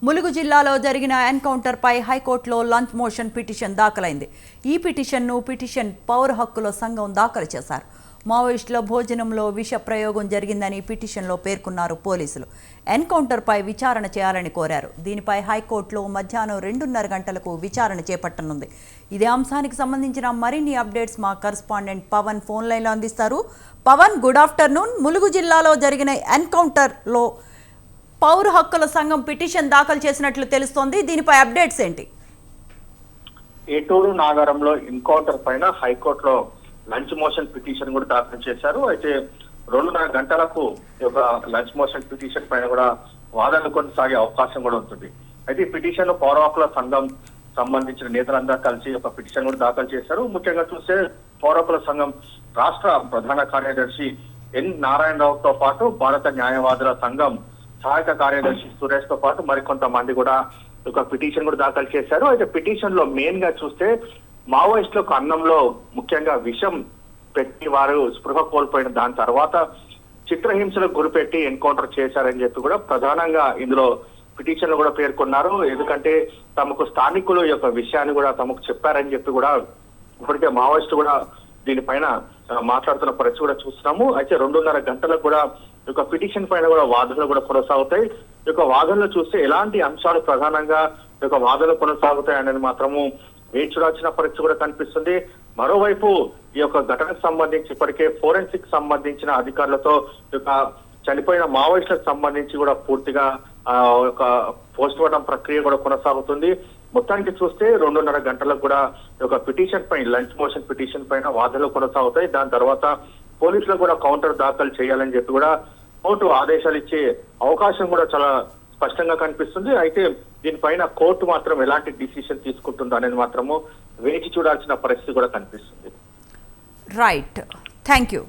ములుగు జిల్లాలో జరిగిన ఎన్కౌంటర్పై హైకోర్టులో లంచ్ మోషన్ పిటిషన్ దాఖలైంది. ఈ పిటిషన్ పౌర హక్కుల సంఘం దాఖలు చేశారు. మావోయిస్టుల భోజనంలో విష ప్రయోగం జరిగిందని పిటిషన్లో పేర్కొన్నారు పోలీసులు. ఎన్కౌంటర్పై విచారణ చేయాలని కోరారు. దీనిపై హైకోర్టులో మధ్యాహ్నం 2:30 గంటలకు విచారణ చేపట్టనుంది. ఇదే అంశానికి సంబంధించిన మరిన్ని అప్డేట్స్ మా కరెస్పాండెంట్ పవన్ ఫోన్ లైన్లో అందిస్తారు. Pawan, good afternoon. ములుగు జిల్లాలో జరిగిన ఎన్కౌంటర్లో పౌర హక్కుల సంఘం పిటిషన్ దాఖలు చేసినట్లు తెలుస్తోంది. దీనిపై అప్డేట్స్ ఏంటి? ఏటూరు నాగారంలో ఎన్కౌంటర్ పైన హైకోర్టులో లంచ్ మోషన్ పిటిషన్ కూడా దాఖలు చేశారు. అయితే 2:30 గంటలకు ఒక లంచ్ మోషన్ పిటిషన్ పైన కూడా వాదనలు కొనసాగే అవకాశం కూడా ఉంటుంది. అయితే ఈ పిటిషన్ పౌర హక్కుల సంఘం సంబంధించిన నేతలందరూ కలిసి ఒక పిటిషన్ కూడా దాఖలు చేశారు. ముఖ్యంగా చూస్తే పౌర హక్కుల సంఘం రాష్ట్ర ప్రధాన కార్యదర్శి ఎన్ నారాయణరావుతో పాటు భారత న్యాయవాదుల సంఘం సహాయక కార్యదర్శి సురేష్ తో పాటు మరికొంతమంది కూడా ఒక పిటిషన్ కూడా దాఖలు చేశారు. అయితే పిటిషన్ లో మెయిన్ గా చూస్తే మావోయిస్టులకు అన్నంలో ముఖ్యంగా విషం పెట్టి వారు స్పృహ కోల్పోయిన దాని తర్వాత చిత్రహింసలకు గురిపెట్టి ఎన్కౌంటర్ చేశారని చెప్పి కూడా ప్రధానంగా ఇందులో పిటిషన్ లో కూడా పేర్కొన్నారు. ఎందుకంటే తమకు స్థానికులు ఈ యొక్క విషయాన్ని కూడా తమకు చెప్పారని చెప్పి కూడా ఇప్పటికే మావోయిస్టు కూడా దీనిపైన మాట్లాడుతున్న పరిస్థితి కూడా చూస్తున్నాము. అయితే 2:30 గంటలకు కూడా ఈ యొక్క పిటిషన్ పైన కూడా వాదనలు కూడా కొనసాగుతాయి. ఈ యొక్క వాదనలు చూస్తే ఎలాంటి అంశాలు ప్రధానంగా ఈ యొక్క వాదనలు కొనసాగుతాయి అనేది మాత్రము వేచి చూడాల్సిన పరిస్థితి కూడా కనిపిస్తుంది. మరోవైపు ఈ యొక్క ఘటనకు సంబంధించి ఇప్పటికే ఫోరెన్సిక్ సంబంధించిన అధికారులతో ఈ యొక్క చనిపోయిన మావోయిస్టులకు సంబంధించి కూడా పూర్తిగా ఒక పోస్ట్ మార్టం ప్రక్రియ కూడా కొనసాగుతుంది. మొత్తానికి చూస్తే 2:30 గంటలకు కూడా ఒక పిటిషన్ పైన లంచ్ మోషన్ పిటిషన్ పైన వాదనలు కొనసాగుతాయి. దాని తర్వాత పోలీసులకు కూడా కౌంటర్ దాఖలు చేయాలని చెప్పి కూడా కోర్టు ఆదేశాలు ఇచ్చే అవకాశం కూడా చాలా స్పష్టంగా కనిపిస్తుంది. అయితే దీనిపైన కోర్టు మాత్రం ఎలాంటి డిసిషన్ తీసుకుంటుందో అనేది మాత్రము వేచి చూడాల్సిన పరిస్థితి కూడా కనిపిస్తుంది. Right, thank you.